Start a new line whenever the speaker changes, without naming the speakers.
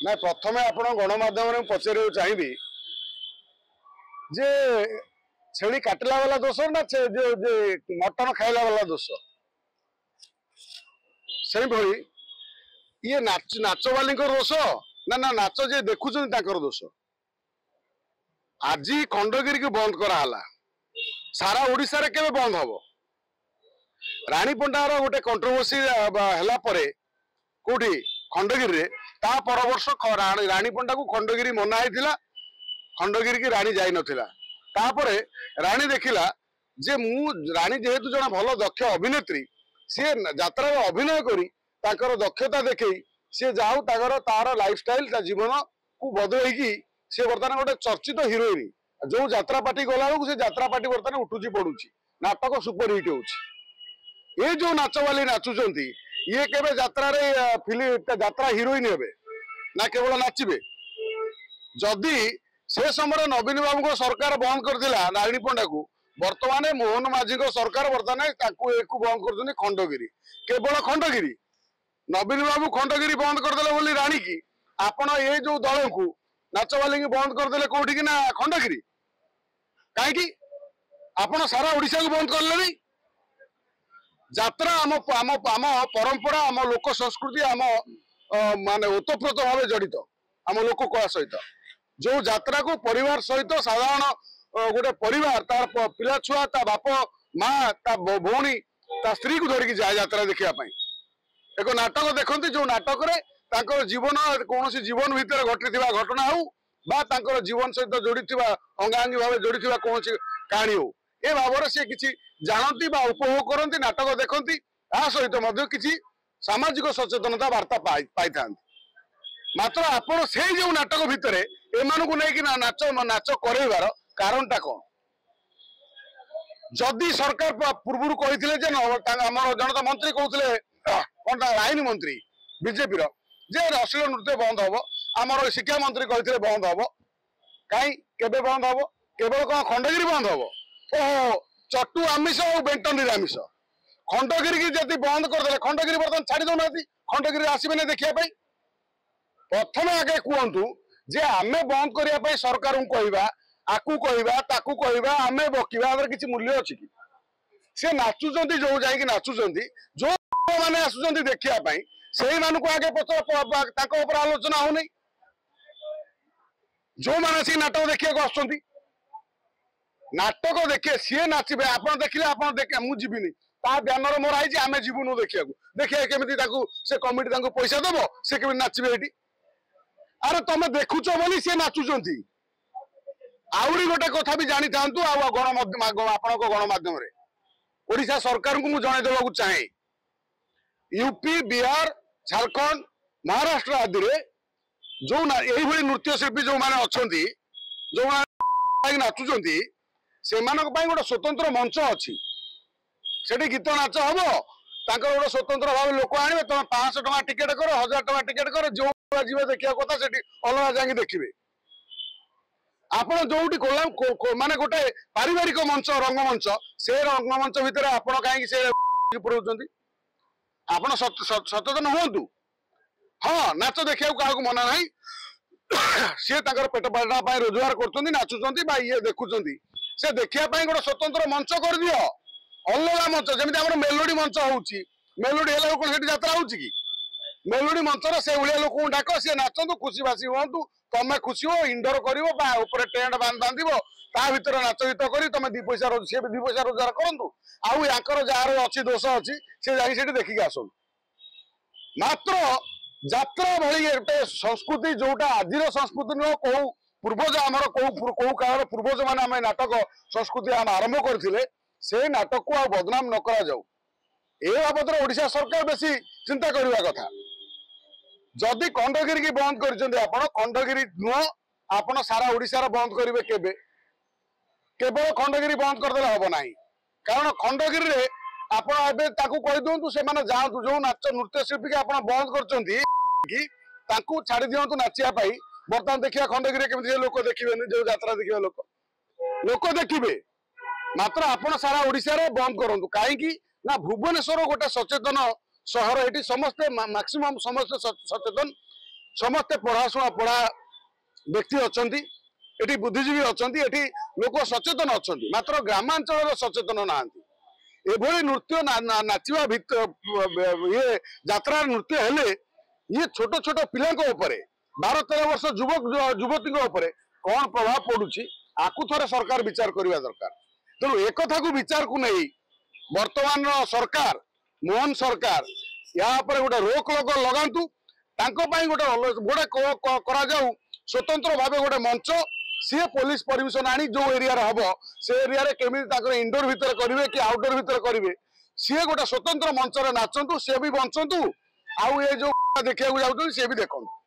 ना प्रथम आपण गणमाध्यम पचार चाहिए जे छेली काटला वाला दोष ना मटन खाइला वाला दोष से भली ये नाच वाली दोष ना ना नाच जे देखुं दोष। आज खंडगिरी की बंद कराला सारा ओडिशा रे केबे बंद हबो। रानी पंडार गोटे कंट्रोवर्सी है कौटी खंडगिरी रे ता पर वर्ष रानी पंडा को खंडगिरी मना होता खंडगिरी की रानी जाई नथिला तापरे रानी देखिला जे मु रानी जेहेतु जन भल दक्ष अभिनेत्री सी यात्रा अभिनय करी ताकर दक्षता देखई सी जाऊ तार लाइफस्टाइल ता जीवन को बदलैकी सी बर्तमान गोटे चर्चित हिरोइन जो यात्रा पार्टी गला बेलू से यात्रा पार्टी बर्तमान उठुची पड़ुची नाटक सुपरहिट होउची। ये जो नाचवाली नाचुंट ये केबे यात्रा फिल्म यात्रा हिरोइन हे ना केवल नाचबे। जदि से समय नवीन बाबू को सरकार बंद करथिला रानी पंडा को वर्तमान मोहन माझी को सरकार बर्तमान बंद कर खंडगिरी केवल खंडगिरी नवीन बाबू खंडगिरी बंद करदे बोली रानी की आपण ये जो दल को नाचवाली की बंद करदे कौटी ना खंडगिरी कहीं आपण सारा ओडिशा को बंद करले यात्रा आम आम आम परंपरा आम लोक संस्कृति आम माने ओतप्रोत भाव जड़ित आम लोक कला सहित जो यात्रा को परिवार सहित साधारण गोटे परिवार तार पिला छुआ ता बाप माँ ता भौणी ता स्त्री को धरिकी जाए यात्रा देखा एक नाटक देखते जो नाटक रे जीवन कौन जीवन भितर घटी घटना हो बा जीवन सहित जोड़ी अंगांगी भाव जोड़ी कौन कहानी हो ए भाव से किसी जानती बा उपभोग करती नाटक देखती सहित किसी सामाजिक सचेतनता वार्ता पाई था। मात्र आपण से जो नाटक भितर एमानकु नहीं कि नाच नाच करैबार कारणटा कौन जदि सरकार पूर्व कही जनता मंत्री कहते कौन आईन मंत्री बीजेपी जे अश्लील नृत्य बंद हम आमर शिक्षा मंत्री कहते बंद हम कहीं केबे बंद हम केवल कौन खंडगिरी बंद हम ओहो चटू आमिष और बेंटन निरामिष खंडगिरी की जब बंद करदे खंडगिरी बर्तमान छाड़ी दौना खंडगिरी आसबे ना देखा प्रथम आगे कहतु जे आमे बंद करने सरकार को कहवा आकू कहवा ताकू कहवा आमे बकिवा किसी मूल्य अच्छी कि सी नाचुंट जो जाकि नाचुंट जो मैंने आसुंच देखापी से आगे पचर आलोचना हो जो मैंने से नाटक देखा आसुँच नाटक देखे सी नाचे आप देखिले आप मुझे ता ब्यानर मोर आई आम जीवनु देखा देखिए केमी से कमिटी पैसा दब से केमी नाचे ये अरे तुम देखुच बोली सी नाचुंट आहरी गोटे कथा भी जानी था गणमाध्यम ओडिशा सरकार को मुझे जनईदेवा चाहे यूपी बिहार झारखंड महाराष्ट्र आदि जो यही नृत्य शिल्पी जो मैंने अच्छा जो नाचुंट से गोटे स्वतंत्र मंच अच्छी से गीत नाच हम गोटे स्वतंत्र भाव लोक आने तुम 500 टका टिकेट कर 1000 टका टिकेट कर जो जी देखा कथा से अलग जाए देखिए आप जो माने गोटे पारिवारिक मंच रंगमंच से रंगमंच भितर आप कहीं पुराउछंती आप सचेतन हूँ। हाँ नाच देखा क्या मना ना सी पेट पालना रोजगार कर नाचुंट ये देखुं से देखापी गोटे स्वतंत्र मंच कर दियो अलग मंच जमी आम मेलोडी मंच होची मेलोडी है कौन से यात्रा हो मेलोडी मंच से भाया लोक डाक सी नाचतु खुशी बासी हूँ तुम खुशी हो इंडोर कर टेंट बांध ता भर नाच गीत कर तुम दी पैसा सी दी पैसा रोजगार करूँ आउर जार अच्छी दोष अच्छी से जा देखिक आस मात्र यात्रा भली गोटे संस्कृति जोटा आज संस्कृति नुह कौ पूर्वज आम कौ काल पूर्वज मैंने नाटक संस्कृति आम आरंभ करते से नाटक को बदनाम न करा जाऊ ए बाबद ओडिशा सरकार बेसी चिंता करवा कथा जदि खंडगिरी की बंद कर खंडगिरी नुह आप सारा ओडिशा बंद करेंगे केबे केवल खंडगिरी बंद करदे हम ना कारण खंडगिरी रे आप कही दिंतु से जातु जो नाच नृत्य शिल्पी की आप बंद कर छाड़ी दिंतु नाचापी बर्तमान देखिए खंडगिरी केमी लोक देखिए जो यात्रा देखिए लोक देखिए मात्र आप सारा ओडिशा रे बंद करूँ कहीं ना भुवनेश्वर गोटे सचेतन सहर ये समस्ते मैक्सिमम समस्ते सचेतन समस्ते पढ़ा व्यक्ति अच्छा एटी बुद्धिजीवी अच्छा एटी लोक सचेतन अच्छा मात्र ग्रामांचल सचेतन ना एभली नृत्य नाचिबा ये यात्रा नृत्य हेले ये छोट छोट पिला 12-13 वर्ष युवक युवती कौन प्रभाव पड़ुछि आकु थोड़े सरकार विचार करवा दरकार। तेणु एक कथा को विचार को नहीं वर्तमान सरकार मोहन सरकार या गोटे रोक लगातु गोटे करा जाऊ स्वतंत्र भाव गोटे मंच सी पुलिस परमिशन आनी जो एरिया हम से एरिया केमी इंडोर भितर करेंगे कि आउटडोर भितर करेंगे सी गोटे स्वतंत्र मंच नाचतु सी भी बंचतु आउ ये जो देखा जाऊँ सी भी देखते।